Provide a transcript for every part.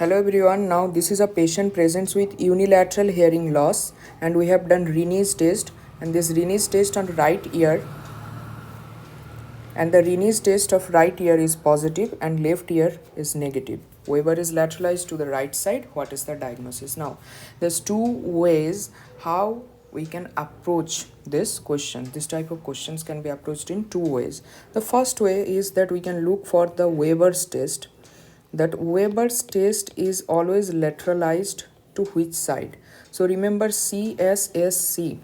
Hello everyone. Now this is a patient presents with unilateral hearing loss, and we have done Rinne's test, and this Rinne's test on right ear, and the Rinne's test of right ear is positive and left ear is negative. Whoever is lateralized to the right side, what is the diagnosis? Now there's two ways how we can approach this question. This type of questions can be approached in two ways. The first way is that we can look for the Weber's test. That Weber's test is always lateralized to which side? So remember CSSC,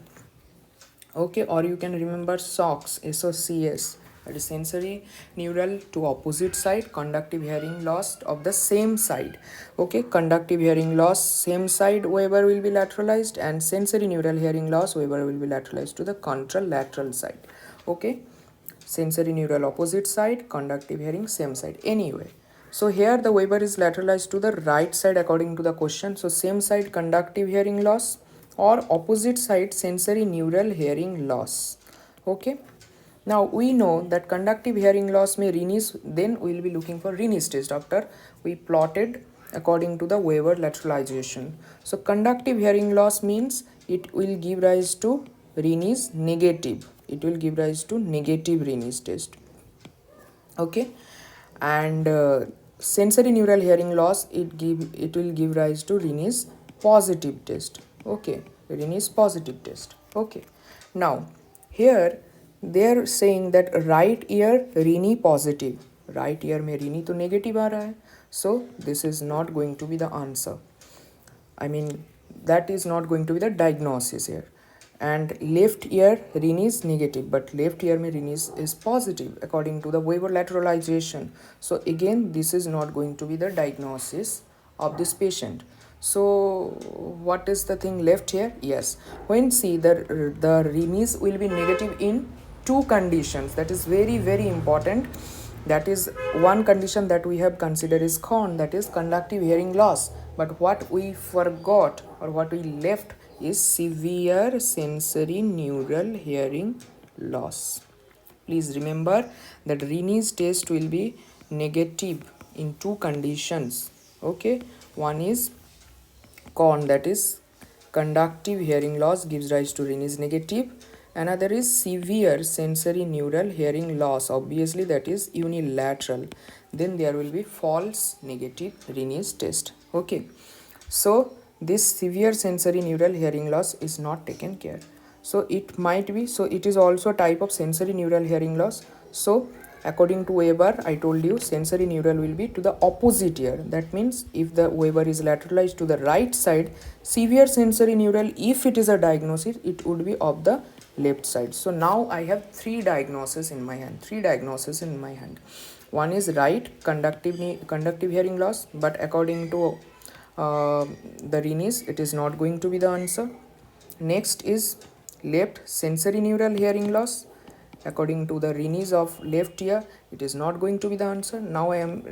okay, or you can remember SOCS, SOCS, that is sensory neural to opposite side, conductive hearing loss of the same side. Okay, conductive hearing loss same side, Weber will be lateralized, and sensory neural hearing loss, Weber will be lateralized to the contralateral side. Okay, sensory neural opposite side, conductive hearing same side. Anyway, so here the Weber is lateralized to the right side according to the question. So same side conductive hearing loss or opposite side sensory neural hearing loss. Okay. Now we know that conductive hearing loss may Rinne's, then we will be looking for Rinne's test after we plotted according to the Weber lateralization. So conductive hearing loss means it will give rise to Rinne's negative. It will give rise to negative Rinne's test. Okay, and sensory neural hearing loss, it will give rise to Rinne's positive test. Okay, Rinne's positive test. Okay, now here they are saying that right ear Rinne positive, right ear में Rinne तो negative आ रहा है, so this is not going to be the answer. I mean, that is not going to be the diagnosis here. And left ear Rinne is negative, but left ear mein Rinne is positive according to the Weber lateralization. So again, this is not going to be the diagnosis of this patient. So what is the thing left here? Yes, when see the Rinne's will be negative in two conditions. That is very important. That is one condition that we have considered is con, that is conductive hearing loss. But what we forgot or what we left is severe sensory neural hearing loss. Please remember that Rinne's test will be negative in two conditions. Okay, one is con, that is conductive hearing loss gives rise to Rinne's negative. Another is severe sensory neural hearing loss, obviously that is unilateral, then there will be false negative Rinne's test. Okay, so this severe sensory neural hearing loss is not taken care, so it might be, so it is also a type of sensory neural hearing loss. So according to Weber, I told you sensory neural will be to the opposite ear. That means if the Weber is lateralized to the right side, severe sensory neural, if it is a diagnosis, it would be of the left side. So now I have three diagnoses in my hand. One is right conductive hearing loss, but according to the Rinne's, it is not going to be the answer. Next is left sensory neural hearing loss. According to the Rinne's of left ear, it is not going to be the answer. Now I am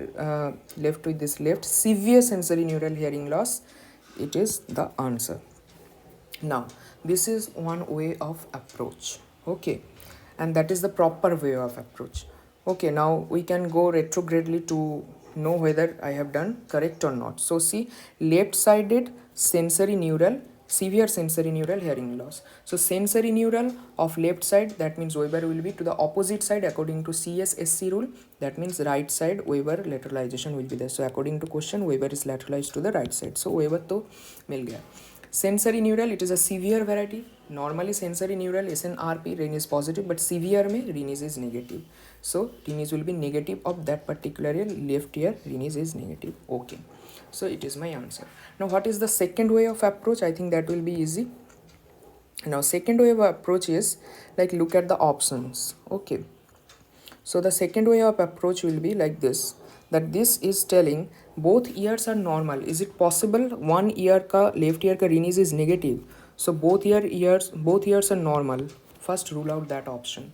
left with this left severe sensory neural hearing loss. It is the answer. Now this is one way of approach. Okay, and that is the proper way of approach. Okay, now we can go retrogradely to know whether I have done correct or not. So see, left sided sensory neural, severe sensory neural hearing loss. So sensory neural of left side, that means Weber will be to the opposite side according to CSSC rule. That means right side Weber lateralization will be there. So according to question, Weber is lateralized to the right side. So Weber to मिल गया. Sensory neural, it is a severe variety. Normally sensory neural SNRP Rinne's is positive, but severe में Rinne's is negative. So Rinne's will be negative of that particular ear, left ear Rinne's is negative. Okay, so it is my answer. Now what is the second way of approach? I think that will be easy. Now second way of approach is like look at the options. Okay, so the second way of approach will be like this, that this is telling both ears are normal. Is it possible one ear ka left ear ka Rinne's is negative? So both ears are normal. First rule out that option.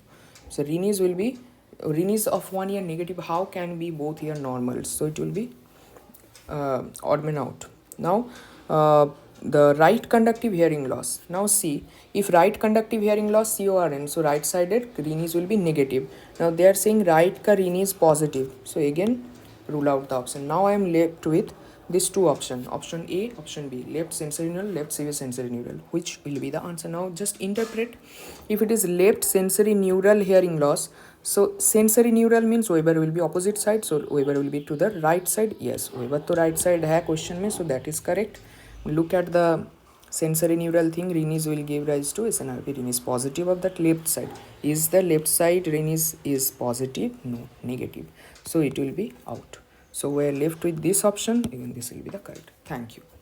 So Rinne's will be Rinne's of one ear negative. How can be both ear normal? So it will be odd man out. Now the right conductive hearing loss. Now see, if right conductive hearing loss CORN, so right sided Rinne's will be negative. Now they are saying right ka Rinne's is positive. So again rule out the option. Now I am left with these two options, option A, option B, left sensory neural, left severe sensory neural. Which will be the answer? Now just interpret. If it is left sensory neural hearing loss, so sensory neural means Weber will be opposite side, so Weber will be to the right side. Yes, Weber to right side hai question mein, so that is correct. Look at the sensory neural thing, Rinne's will give rise to SNRP. Rinne is positive of that left side. Is the left side Rinne's is positive? No, negative. So it will be out. So we are left with this option. Even this will be the correct. Thank you.